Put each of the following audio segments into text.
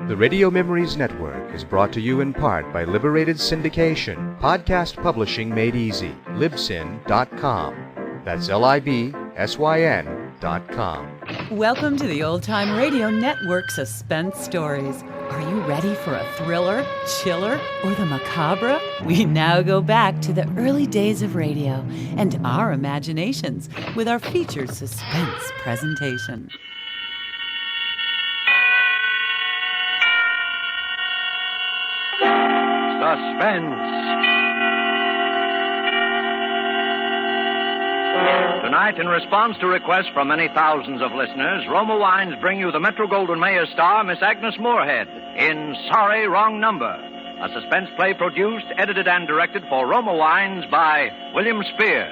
The Radio Memories Network is brought to you in part by Liberated Syndication, podcast publishing made easy, libsyn.com. That's LIBSYN.com. Welcome to the Old Time Radio Network Suspense Stories. Are you ready for a thriller, chiller, or the macabre? We now go back to the early days of radio and our imaginations with our featured suspense presentation. Suspense. Tonight, in response to requests from many thousands of listeners, Roma Wines bring you the Metro-Goldwyn-Mayer star, Miss Agnes Moorehead, in Sorry, Wrong Number, a suspense play produced, edited, and directed for Roma Wines by William Spear.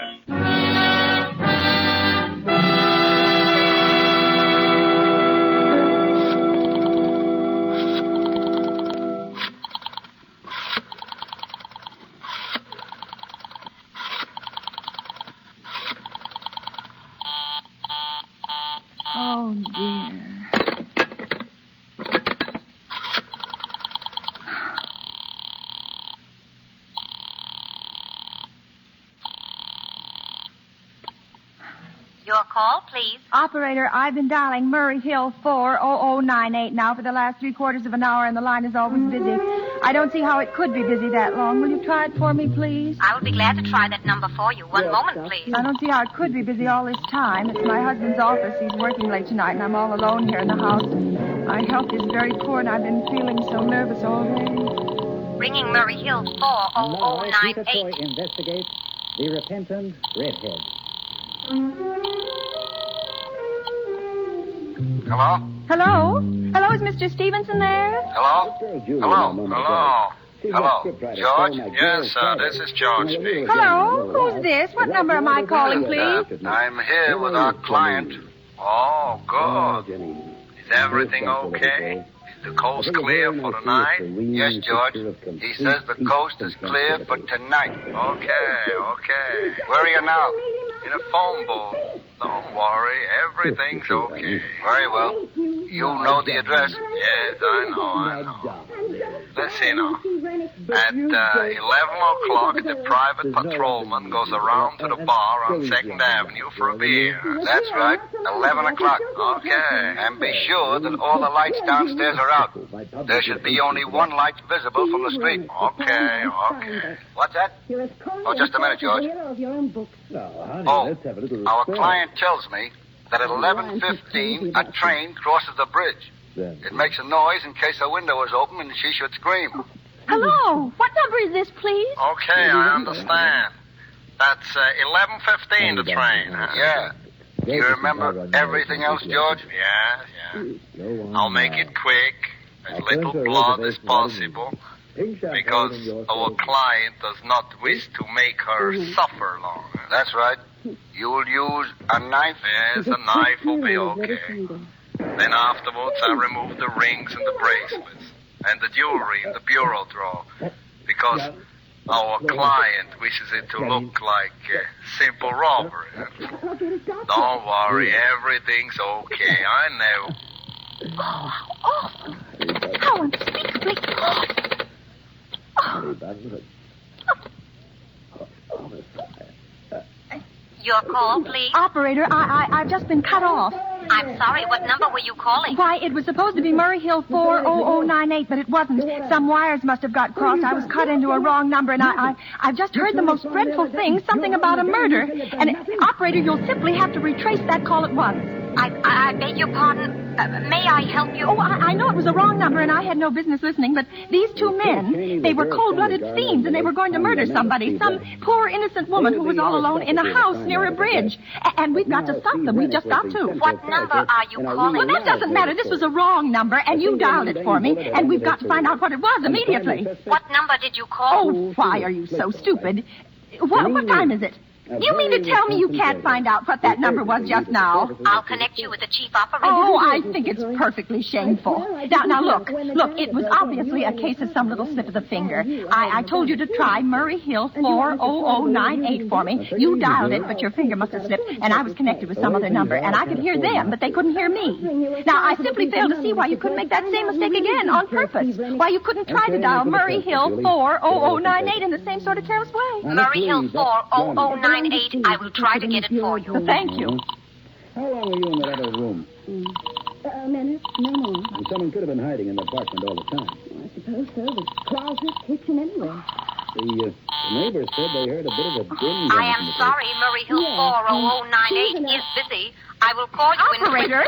Oh, dear. Your call, please. Operator, I've been dialing Murray Hill 40098 now for the last 3/4 of an hour, and the line is always busy. I don't see how it could be busy that long. Will you try it for me, please? I will be glad to try that number for you. One moment, please. I don't see how it could be busy all this time. It's my husband's office. He's working late tonight, and I'm all alone here in the house. My health is very poor, and I've been feeling so nervous all day. Ringing Murray Hill 40098. Toy investigates the repentant redhead. Hello? Hello? Hello, is Mr. Stevenson there? Hello? Hello? George? Yes, this is George speaking. Hello? Who's this? What number am I calling, please? I'm here with our client. Oh, good. Is everything okay? Is the coast clear for tonight? Yes, George. He says the coast is clear for tonight. Okay. Where are you now? In a phone booth. Don't worry, everything's okay. Very well. You know the address? Yes, I know. Let's see now. At 11 o'clock, the private patrolman goes around to the bar on 2nd Avenue for a beer. That's right, 11 o'clock. Okay. And be sure that all the lights downstairs are out. There should be only one light visible from the street. Okay. What's that? Oh, just a minute, George. Oh, our client tells me that at 11:15 a train crosses the bridge. It makes a noise in case a window is open and she should scream. Hello? What number is this, please? Okay, I understand. That's 11:15, the train. Huh? Yeah. Do you remember everything else, George? Yeah. I'll make it quick, as little blood as possible, because our client does not wish to make her suffer long. That's right. You'll use a knife? Yes, a knife will be okay. Then afterwards, I remove the rings and the bracelets and the jewelry in the bureau drawer, because our client wishes it to look like simple robbery. Don't worry, everything's okay. I know. Oh, how awful. How unspeakably awful. Your call, please. Operator, I've just been cut off. I'm sorry, what number were you calling? Why, it was supposed to be Murray Hill 40098, but it wasn't. Some wires must have got crossed. I was cut into a wrong number, and I've just heard the most dreadful thing, something about a murder. And, operator, you'll simply have to retrace that call at once. I beg your pardon. May I help you? Oh, I know it was a wrong number, and I had no business listening, but these two men, they were cold-blooded fiends, and they were going to murder somebody, some poor innocent woman who was all alone in a house near a bridge. And we've got to stop them. We've just got to. What number are you calling? Well, that doesn't matter. This was a wrong number, and you dialed it for me, and we've got to find out what it was immediately. What number did you call? Oh, why are you so stupid? What time is it? You mean to tell me you can't find out what that number was just now? I'll connect you with the chief operator. Oh, I think it's perfectly shameful. Now, look, it was obviously a case of some little slip of the finger. I told you to try Murray Hill 40098 for me. You dialed it, but your finger must have slipped, and I was connected with some other number, and I could hear them, but they couldn't hear me. Now, I simply fail to see why you couldn't make that same mistake again on purpose. Why you couldn't try to dial Murray Hill 40098 in the same sort of careless way. Murray Hill 40098. I will try to get it for you. Thank you. How long were you in that other room? A minute, no more. And someone could have been hiding in the apartment all the time. I suppose so. The closet, kitchen, anywhere. The neighbors said they heard a bit of a din. I am sorry, Murray Hill 40098 is busy. I will call you Operator!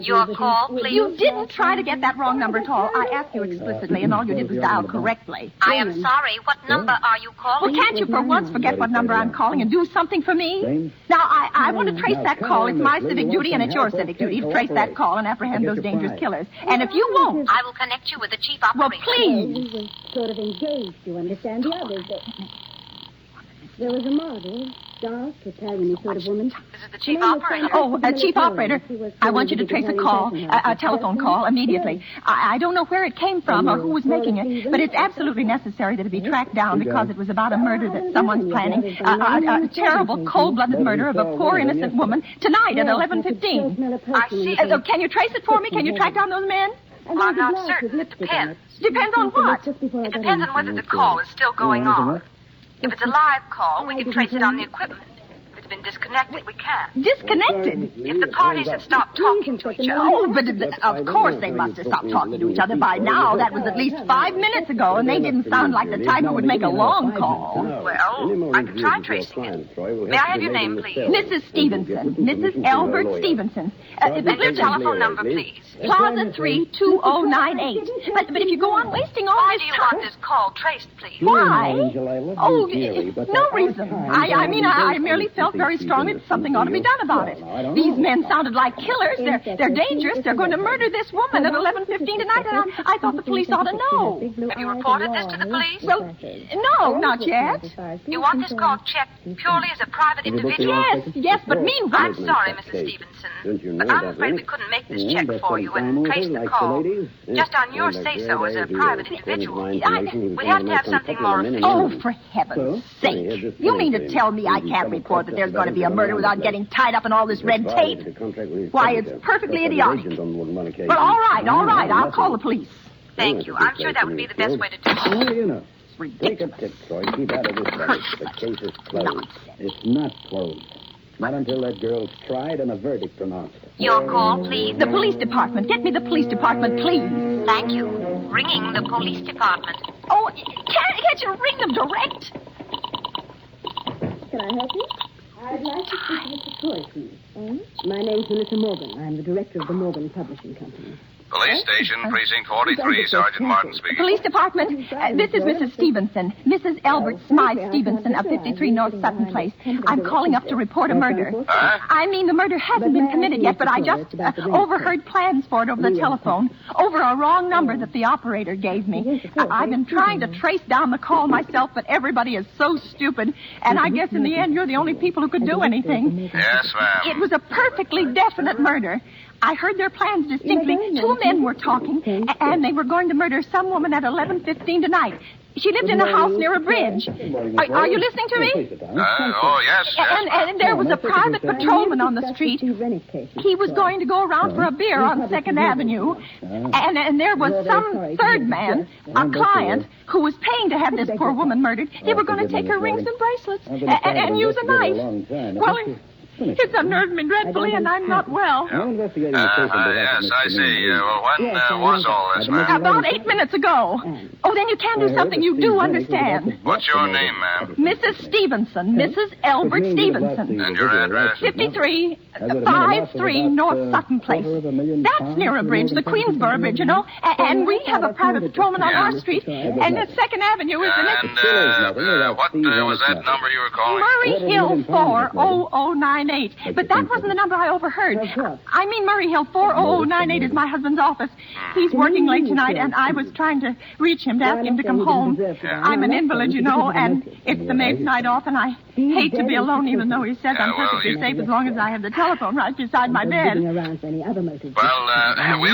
Your call, please. You didn't try to get that wrong number at all. I asked you explicitly, and all you did was dial correctly. I am sorry. What number are you calling? Well, can't you for once forget what number I'm calling and do something for me? Now, I want to trace that call. It's my civic duty, and it's your civic duty to trace that call and apprehend those dangerous killers. And if you won't... I will connect you with the chief operator. Well, please. We were sort of engaged, you understand. The others, there was a model, dark, Italian sort of woman. This is the chief operator. Oh, Chief Operator, I want you to trace a call, a telephone call, immediately. I don't know where it came from or who was making it, but it's absolutely necessary that it be tracked down because it was about a murder that someone's planning. A terrible, cold-blooded murder of a poor, innocent woman tonight at 11:15. I see. Can you trace it for me? Can you track down those men? Well, I'm not certain. It depends. Depends on what? It depends on whether the call is still going on. If it's a live call, we can trace it on the equipment. If it's been disconnected, we can't. Disconnected? If the parties have stopped talking to each other. Oh, but of course they must have stopped talking to each other by now. That was at least 5 minutes ago, and they didn't sound like the type who would make a long call. Well, I can try tracing it. May I have your name, please? Mrs. Stevenson. Mrs. Albert Stevenson. And your telephone number, please. Plaza 32098. But if you go on wasting all Why this do you time... want this call traced, please? Why? Oh, no reason. I merely felt very strongly that something ought to be done about it. These men sounded like killers. They're dangerous. They're going to murder this woman at 11:15 tonight, and I thought the police ought to know. Have you reported this to the police? Well, no, not yet. You want this call checked purely as a private individual? Yes, but meanwhile... I'm sorry, Mrs. Stevenson, but I'm afraid we couldn't make this check for you and trace the call just on your say-so as a private individual. We have to have something more official. Oh, for heaven's sake. You mean to tell me I can't report that there's going to be a murder without getting tied up in all this red tape? Why, it's perfectly idiotic. Well, all right. I'll call the police. Thank you. I'm sure that would be the best way to do it. Take a tip, Troy. Keep out of this place. The case is closed. It's not closed. Not until that girl's tried and a verdict pronounced. Your call, please. The police department. Get me the police department, please. Thank you. Ringing the police department. Oh, can't you ring them direct? Can I help you? I'd like to speak to Mr. Troy, please. My name's Melissa Morgan. I'm the director of the Morgan Publishing Company. Police station, precinct 43, Sergeant Martin speaking. Police department. This is Mrs. Stevenson. Mrs. Albert Smythe Stevenson of 53 North Sutton Place. I'm calling up to report a murder. Huh? I mean, the murder hasn't been committed yet, but I just overheard plans for it over the telephone, over a wrong number that the operator gave me. I've been trying to trace down the call myself, but everybody is so stupid, and I guess in the end you're the only people who could do anything. Yes, ma'am. It was a perfectly definite murder. I heard their plans distinctly. 2 men were talking, and they were going to murder some woman at 11:15 tonight. She lived in a house near a bridge. Are you listening to me? Yes. And there was a private patrolman on the street. He was going to go around for a beer on 2nd Avenue. And there was some third man, a client, who was paying to have this poor woman murdered. They were going to take her rings and bracelets and use a knife. Well, it's unnerved me dreadfully, and I'm not well. Yes, I see. When was all this, ma'am? About 8 minutes ago. Oh, then you can do something you do understand. What's your name, ma'am? Mrs. Stevenson. Mrs. Albert Stevenson. And your address? 53 North Sutton Place. That's near a bridge, the Queensboro Bridge, you know. And we have a private patrolman on our street. And the 2nd Avenue is the next... And what was that number you were calling? Murray Hill 40098. 0098. But that wasn't the number I overheard. I mean Murray Hill 40098 is my husband's office. He's working late tonight, and I was trying to reach him to ask him to come home. I'm an invalid, you know, and it's the maid's night off, and I hate to be alone, even though he says I'm perfectly safe as long as I have the telephone right beside my bed. Well, we'll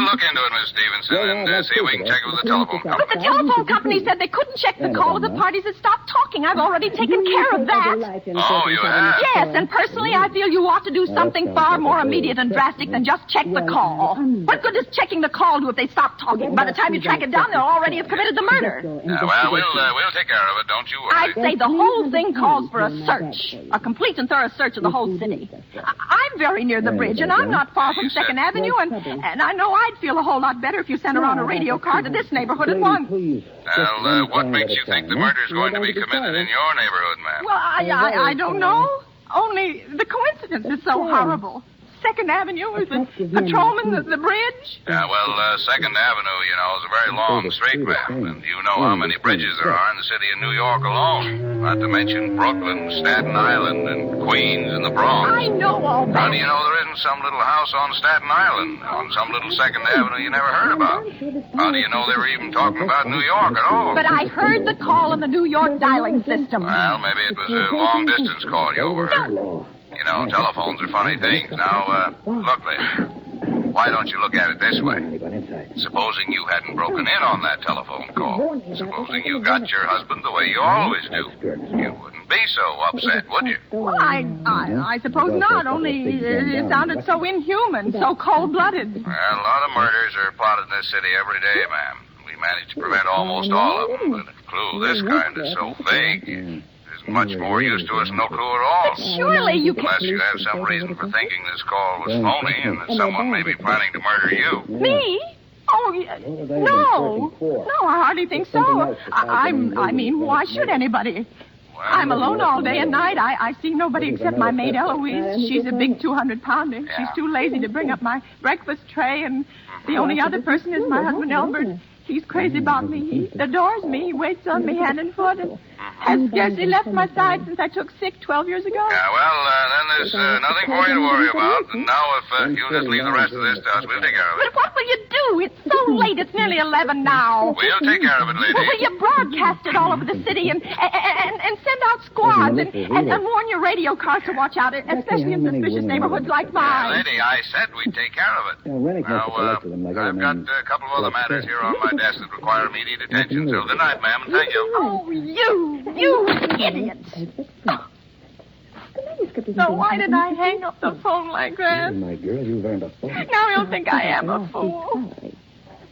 look into it, Miss Stevenson, and see if we can check it with the telephone company. But the telephone company said they couldn't check the call of the parties that stopped talking. I've already taken care of that. Oh, you have? Yes, and personally, I feel you ought to do something far more immediate and drastic than just check the call. What good does checking the call do if they stop talking? By the time you track it down, they'll already have committed the murder. Well, we'll take care of it. Don't you worry. I'd say the whole thing calls for a search. A complete and thorough search of the whole city. I'm very near the bridge, and I'm not far from 2nd Avenue, and I know I'd feel a whole lot better if you sent around a radio car to this neighborhood at once. Well, what makes you think the murder's going to be committed in your neighborhood, ma'am? Well, I don't know. Only the coincidence is so horrible. 2nd Avenue is the patrolman, the bridge. Yeah, well, 2nd Avenue, you know, is a very long street, ma'am. And you know how many bridges there are in the city of New York alone. Not to mention Brooklyn, Staten Island, and Queens, and the Bronx. I know all that. How do you know there isn't some little house on Staten Island, on some little 2nd Avenue you never heard about? How do you know they were even talking about New York at all? But I heard the call on the New York dialing system. Well, maybe it was a long-distance call you overheard. You know, telephones are funny things. Now, look, lady, why don't you look at it this way? Supposing you hadn't broken in on that telephone call. Supposing you got your husband the way you always do. You wouldn't be so upset, would you? Well, I suppose not, only it sounded so inhuman, so cold-blooded. Well, a lot of murders are plotted in this city every day, ma'am. We manage to prevent almost all of them, but a clue this kind is so vague. Much more use to us than no clue at all. But surely you can... Unless you have some reason for thinking this call was phony and that someone may be planning to murder you. Me? Oh, no. No, I hardly think so. I mean, why should anybody? Well, I'm alone all day and night. I see nobody except my maid Eloise. She's a big 200-pounder. Yeah. She's too lazy to bring up my breakfast tray, and the only other person is my husband Albert. He's crazy about me. He adores me. He waits on me hand and foot and has scarcely left my side since I took sick 12 years ago. Yeah, well, then there's nothing for you to worry about. And now if you'll just leave the rest of this to us, we'll take care of But it. what will you do? It's so late. It's nearly 11 now. We'll take care of it, lady. Well, will you broadcast it all over the city and send out squads and warn your radio cars to watch out, especially in suspicious neighborhoods like mine? Lady, I said we'd take care of it. Now, I've got a couple of other matters here on my desk that require immediate attention. So good night, ma'am, and thank you. Oh, you idiot. So why did I hang up the phone like that? My girl, you've earned a phone. Now he'll think I am a fool.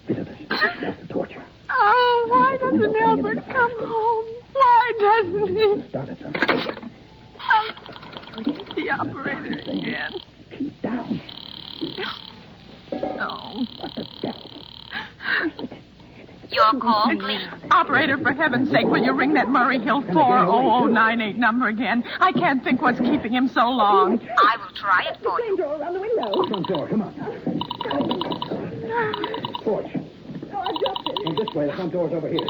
That's the torture. Oh, why doesn't Albert come home? Why doesn't he? Start it, son. Oh, the operator again. Keep down. No. What the devil? Your call, please. Operator, for heaven's sake, will you ring that Murray Hill 40098 number again? I can't think what's keeping him so long. I will try it for you. Around the window. Front door, come on. Porch. Oh, I dropped it. And this way, the front door's over here.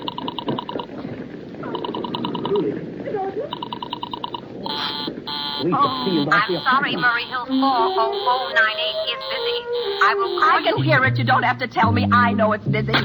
I'm sorry, Murray Hill 40098 is busy. I will call I can hear it. You don't have to tell me. I know it's busy. You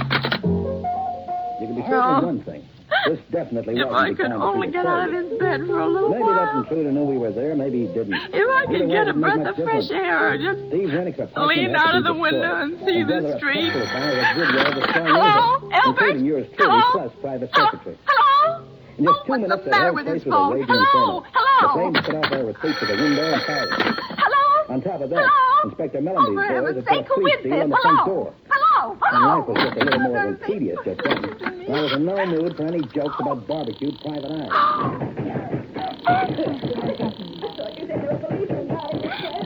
can be certain of one thing. This definitely If wasn't I the could time only to get out of his bed for a little Maybe that while. intruder knew we were there. Maybe he didn't. If I could get a breath of fresh air or just Steve Rennick's apartment lean has to out of be the window destroyed. and see Whether the a street. structural fire or Goodwill destroying Hello, everything, Albert? including yours truly, Hello? plus private Hello? secretary. Hello? In just 2 What's minutes, the the matter whole with place this was a phone? raging Hello? inferno. The Hello? flames put out their receipts to the window and fired. Hello? On top of that, Hello? Inspector Oh, Mellenby's for boys heaven's had put sake, a who police is seal this? on the front Hello? door. Hello? And Hello? life was just a little more than Hello? tedious just then. And I was in no mood for any jokes about barbecued private eye.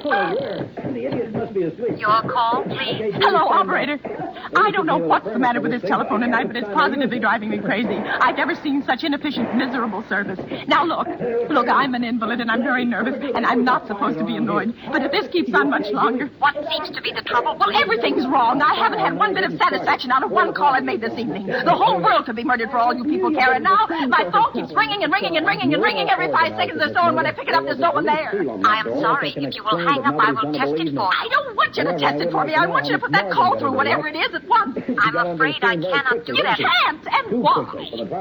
Oh, where? The idiot must be Your call, please. Hello, operator. I don't know what's the matter with this telephone tonight, but it's positively driving me crazy. I've never seen such inefficient, miserable service. Now, look, I'm an invalid, and I'm very nervous, and I'm not supposed to be annoyed. But if this keeps on much longer... What seems to be the trouble? Well, everything's wrong. I haven't had one bit of satisfaction out of one call I've made this evening. The whole world could be murdered for all you people care, and now my phone keeps ringing and ringing and ringing and ringing every 5 seconds or so, and when I pick it up, there's no one there. I am sorry. If you will hang up, I will test it for you. I don't want you to test it for me. I want you to put that call through, whatever it is, at once. I'm afraid I cannot do that. You can't, and why?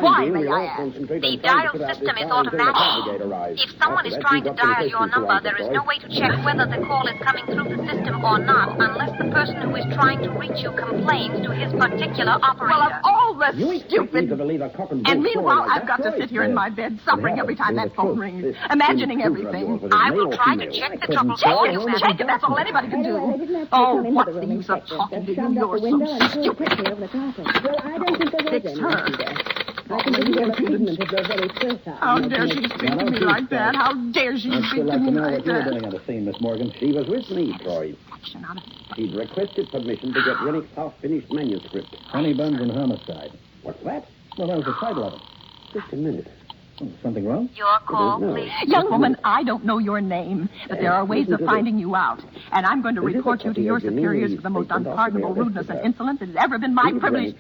Why, may I ask? The dial system is automatic. If someone is trying to dial your number, there is no way to check whether the call is coming through the system or not, unless the person who is trying to reach you complains to his particular operator. Well, of all the stupid... And meanwhile, I've got to sit here in my bed, suffering every time that phone rings, imagining everything. I will try to check the trouble for you. Check it, that's all anybody can do. Oh, what's the use of talking to you? You're so stupid. Fix her. How dare she speak to me like that? How dare she speak to me like You were that? doing at the scene, Miss Morgan. She was with me, Troy. She'd requested permission to get Rennick's half-finished manuscript. Honey Buns and Homicide. What's that? Well, that was the title of it. Just a minute. Something wrong? Your call, please. Young woman, I don't know your name, but there are ways of finding you out. And I'm going to report you to your superiors for the most unpardonable rudeness and insolence that has ever been my privilege.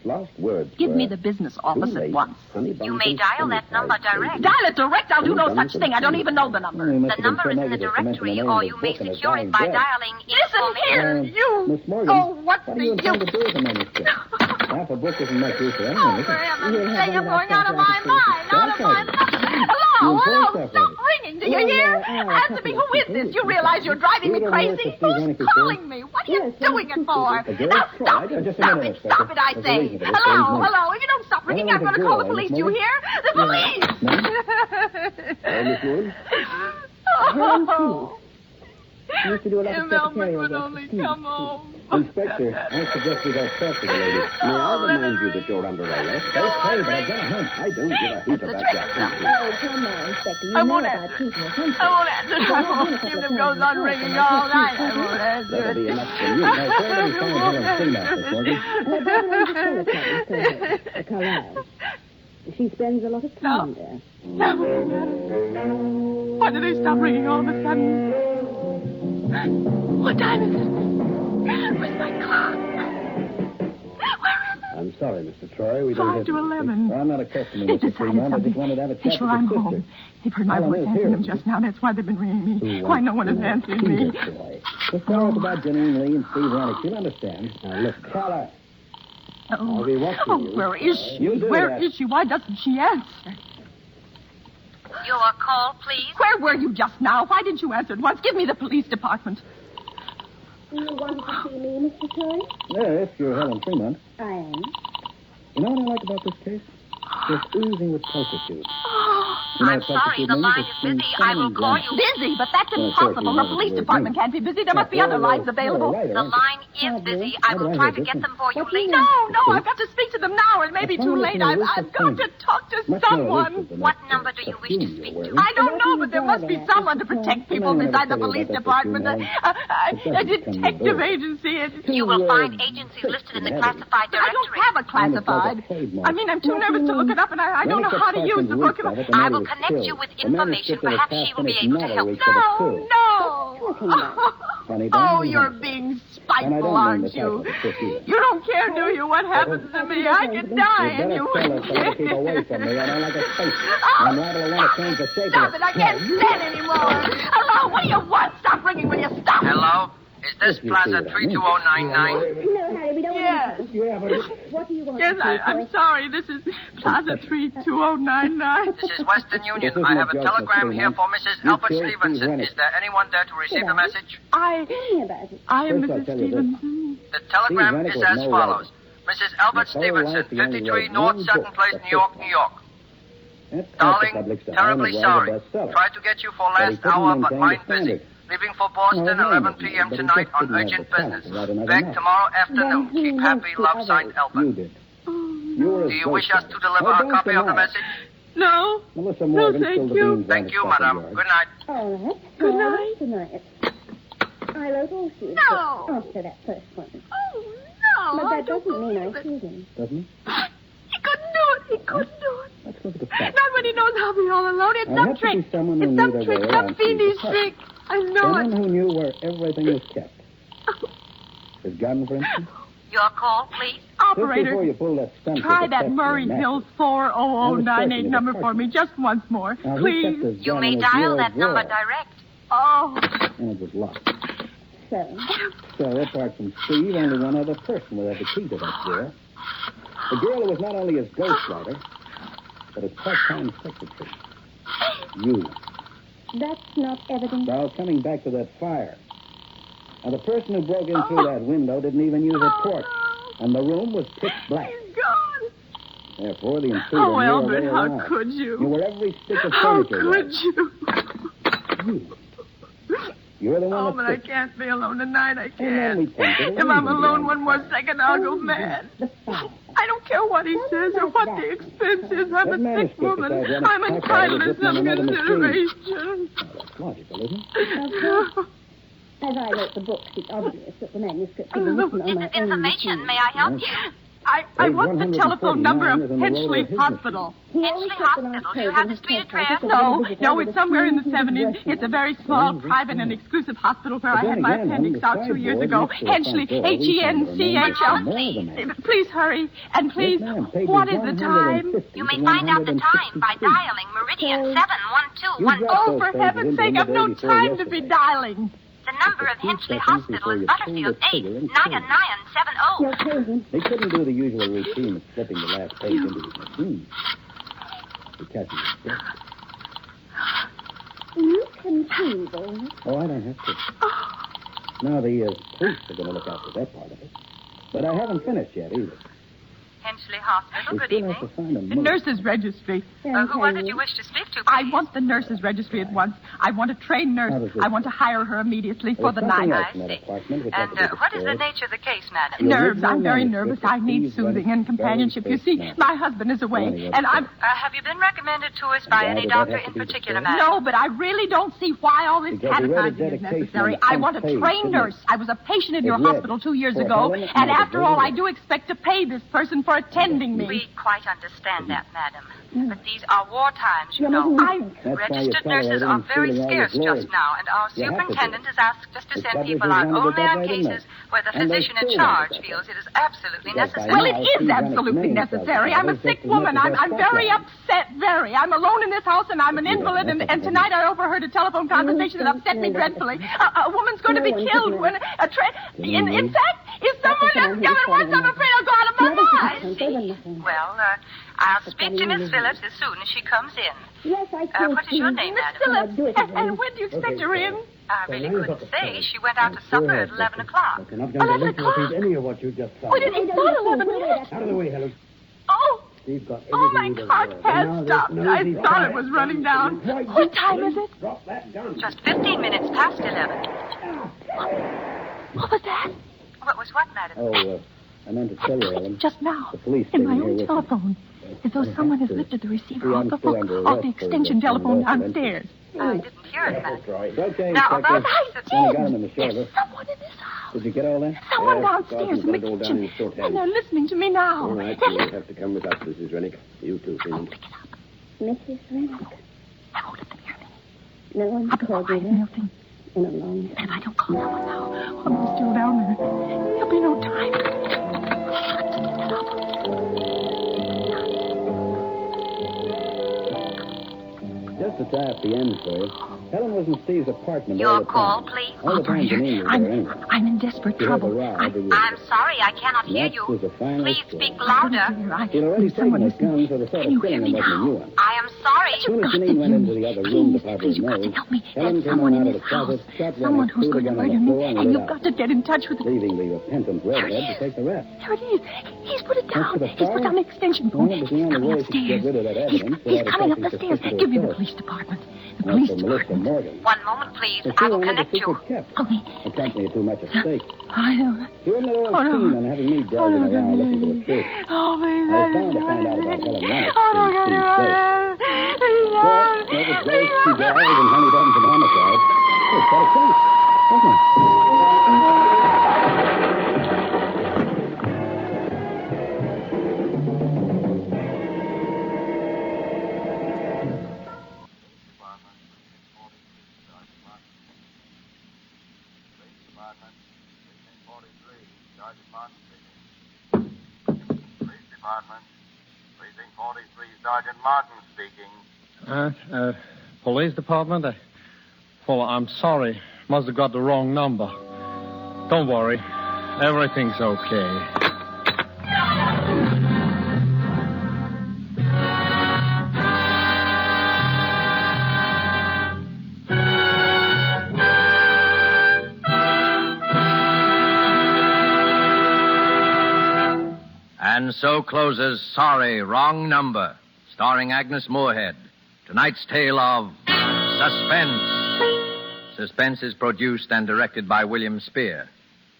Give me the business office at once. You may dial that number direct. Dial it direct? I'll do no such thing. I don't even know the number. The number is in the directory, or you may secure it by dialing... Listen here, you... Miss Morgan, Oh, what's what the are you trying to use? do with the manuscript? Half a book isn't much use for Oh, anyone, is for it? heaven's sake, I'm going out of my mind. Out of my mind. Hello, stop ringing. Do you hear? Answer me. Who is this? You realize you're driving me crazy? Who's calling me? What are you doing it for? Now stop it. Stop it. Stop it, I say. Hello. If you don't stop ringing, I'm going to call the police. Do you hear? The police. Miss Morgan? Oh. You used to do a lot of If Elmer secretarial would work. only come home. Inspector, I suggest we don't talk to the lady. May I remind you that you're under arrest? Okay, but I've got a hunch. I don't give a hoot about that. Oh, come on, Inspector. You I know won't about answer. people. I won't answer. I won't. Even if it goes on ringing all night, I won't answer. That'll be enough for you. Now, where do we find Helen Freeman, Miss Morgan? The Carlisle. She spends a lot of time there. Why did they stop ringing all of a sudden? What time is it? Where's my clock? Where is it? I'm sorry, Mr. Troy. We don't 5 have... to 11. I'm not accustoming They Mr. decided Freeman. I just something. wanted to have a chat Be with sure your I'm sister. home. They've heard my Helen voice is answering here. them just now. That's why they've been ringing me. Who Why no wants one has to answered see me. this boy? Let's talk about Janine Lee and Steve Rennick. You'll understand. Now, look, Carla. I'll be watching you. Where is she? You do Where that. is she? Why doesn't she answer? Your call, please. Where were you just now? Why didn't you answer at once? Give me the police department. You wanted to see me, Mr. Troy? Yes, you're Helen Freeman. I am. You know what I like about this case? It's oozing with pulchritude. I'm sorry, the line is busy. I will call you. Busy, but that's Well, of course, impossible. we The know police we're department busy. can't be busy. There must be other lines available. The line is busy. I will try to get them for you later. No, I've got to speak to them now. It may be too late. I've got to talk to someone. What number do you wish to speak to? I don't know, but there must be someone to protect people besides the police department. A detective agency. You will find agencies listed in the classified I don't directory. have a classified. I mean, I'm too nervous to look it up, and I don't know how to use the book. I will connect you with information. Perhaps she will be able to help. No. Oh, you're being spiteful, aren't you? You don't care, do you, what happens to me? I could die, and you wouldn't Keep away from me. I don't like a face. Oh, I'm liable to want to change the shape stop of it. I can't stand anymore. Hello, what do you want? Stop ringing, will you stop? Hello? Is this Plaza 32099? No, Harry, we don't Yes. want to. What do you want? Yes, Mr. I'm Troy? sorry. This is Plaza 32099. This is Western Union. I have a telegram here for Mrs. Albert Stevenson. Is there anyone there to receive the message? Tell me about it. I am First, I'll Mrs. tell you this. Stevenson. The telegram Rennick is was as no follows. writer. Mrs. Albert His whole life, Stevenson, he only 53 wrote North one Sutton book. Place, That's New York, it. New York. That's the Darling, public star. terribly And it was sorry. a bestseller. Tried to get you for But he last couldn't hour, but maintain mine the busy. standard. Leaving for Boston, No, 11 no, p.m. but he tonight just on didn't have urgent the talent business. to write another Back novel. tomorrow afternoon. Then he Keep has happy. to Love, others. signed, Albert. You did. You were Do his you wish us ghostwriter. to deliver Oh, a don't copy of the deny it. message? No. Melissa thank Morgan, still the you. beans Thank on you, the madam. yard. Good night. All right. Good All night. right. Good night. I wrote all these No. after that first one. Oh, no. But I that don't doesn't mean I believe it. killed him. Doesn't it? He couldn't do it. He couldn't do it. Let's look at the facts. Not when he knows I'll be all alone. It's I'll some have to trick. be someone who It's knew some their trick. way Some around fiendish Caesar's trick. I know Someone it. who knew where everything was kept. His gun, for instance? Your call, please. Just before Operator, you pull that stunt try with the that test Murray gun, Hills Matthew. 40098 number for me just once more. Now, who Please. kept his You gun may in his dial bureau that number drawer? direct. Oh. And it was locked. So, So, apart from Steve, only one other person would have the key to that drawer. The girl who was not only his ghostwriter, but his part-time secretary. You. that's not evidence. Now, coming back to that fire. Now, the person who broke in through that window didn't even use a torch. And the room was pitch black. He's gone. Therefore, the intruder Oh, knew her Albert, way how around. could Knew you? where every stick of How furniture could was. you? You're the one Oh, that but I fixed it. can't be alone tonight. I And then we can't. think that If I'm everybody alone on one the more fire. second, I'll go mad. The fire. I don't care what he says or what the expense is. I'm That a sick manuscript woman. beside Rennick's I'm typewriter entitled to was written on some another machine. consideration. That's logical, isn't it? Okay. As I wrote the books, it's obvious that the manuscript was written on This my is own information. machine. May I help Yes. you? I Page want the telephone number of 149 is in the Penchley roll of his Hospital. He always Finchley put the last Hospital. Do page you have in the his street typewriter address? so No, that he no, would it's somewhere in the have 70s. address It's a very small, private, and exclusive hospital where I But had then my again, appendix on out the 2 years sideboard ago. next to the front Henchley, door, we found the H-E-N-C-H-L. remainder of the man. Please hurry, and please, Yes, ma'am. Pages what is the time? 150 You to may find out the time by 163. dialing Meridian So- 71211. You dropped Oh, for those heaven's pages sake, into I've no the day before time to be yesterday. dialing. The number of Hinchley Hospital is Butterfield 89970. You're crazy. They couldn't do the usual routine of slipping the last page into his machine. Because he was dead. You can prove all this. Oh, I don't have to. Now, the police are going to look after that part of it. But I haven't finished yet, either. Hinchley Hospital, We good still evening. have to find a The motive. nurse's registry. Who was it you wished to speak to, I please? want the nurse's registry at once. I want a trained How nurse. does this I want to hire her immediately for There's the something night. else in that see. apartment which I And could be what is the destroyed. nature of the case, madam? Your Nerves. original I'm very manuscript nervous. I need is soothing very and companionship. You first see, now. my husband is away, Running and I'm... Have you been recommended to us by Why any did that doctor have to in be particular, destroyed? madam? No, but I really don't see why all this Because he read a catechizing is dedication necessary. on the I want a front page, trained didn't nurse. I was a patient in It your read, hospital 2 years "For ago, Helen and Mother after all, I David." do expect to pay this person for attending me. We quite understand that, madam. But these are war times, you You're know. making That's why Registered you're nurses are tolerating very stealing all your scarce glory. just now, and our You have to do superintendent it. has asked us to The send publishers people out want to only get that on right in cases there. where the And they physician in still charge want it. feels it is absolutely Because by necessary. Well, now, it is Steve absolutely Rennick's name necessary. tells I'm a us sick just as much woman. as I'm that very spotlight. upset, very. I'm alone in this house, and I'm an Yeah, invalid, that's and what tonight I overheard a telephone conversation that upset me dreadfully. A woman's going to be killed when in fact, if someone else coming once, I'm afraid I'll go out of my mind. Well, I'll speak to Miss Phillips as soon as she comes in. Yes, I can. What is your name, Miss madam? Phillips, and when do you expect her in? I really couldn't say. She went out to supper at 11 o'clock. You're not going to listen to repeat any of what you just said. Wait, it's not 11 minutes. Out of the way, Helen. Oh, Steve got oh, my everything he heart deserved. Now has this stopped. I nosy thought it fire. was running down. Why, What time is it? Drop that gun. Just 15 minutes past 11. What was that? What was what, madam? Oh, I meant to tell you, Ellen. Just now, The police in came my here own with me. telephone, as though someone has lifted the receiver off the still hook, under off arrest the for extension this telephone incident. downstairs. I didn't hear it, madam. It's okay, Now, Inspector. about I Only got him in the did. shoulder. There's someone in this house. Did you get all that? Someone Yeah, downstairs Sergeant in the got it all down kitchen. in shorthand. And they're listening to me now. All right, They're you'll have to come with us, Mrs. Rennick. You too, Freeman. Pick it up. Mrs. Rennick. I won't let them hear me. No one I'll be called me quiet, that Milton. in a long time. And if I don't call someone now, I'm still down there. There'll be no time. Just to tie up the end for you, Helen was in Steve's apartment all Your the call, time. please. All the time Janine was there anyway. I'm in desperate You have a trouble. row, I- did you? I'm sorry, I cannot hear That you. was a final Please score. speak louder. He'd already Someone taken his listening. gun, so the thought Can you of killing hear him me wasn't a now? new one. I am sorry. As soon as You've got Janine to went hear into me. the other room to Please, pop please, his you've got to nose, help me. Helen There's came someone on in out of this the closet, house. shot Someone Rennick, who's threw the going to gun on murder the me. floor, and And lit you've out, got to get in touch with the... leaving the repentant redhead to take the rest. There it is. He's put it As down. for the He's put fire? down the extension Well, cord. it was He's the only coming way to get upstairs. rid of that He's evidence coming without up the attracting stairs. suspicion Give me the herself. police department. The Now, police for Melissa department. Morgan. One moment, please. She I will wanted the connect you. secret kept. Okay. The company had too much at stake. I don't... She wasn't at all Oh, no. keen on having me driving around looking for the truth. Oh, please. I was bound to find out about Helen Rennick Oh, in no, Steve's safe. Well, no, it was Grace, she died, and Honey Dunn's an homicide. It's quite a case, wasn't it? Sergeant Martin speaking. Police Department. Precinct 43, Sergeant Martin speaking. Police Department? Well, I'm sorry. Must have got the wrong number. Don't worry. Everything's okay. And so closes Sorry, Wrong Number, starring Agnes Moorehead. Tonight's tale of Suspense. Suspense is produced and directed by William Spear.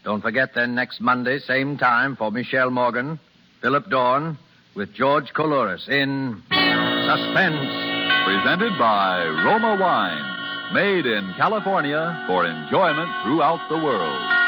Don't forget then next Monday, same time, for Michelle Morgan, Philip Dorn, with George Coulouris in Suspense. Presented by Roma Wines, made in California for enjoyment throughout the world.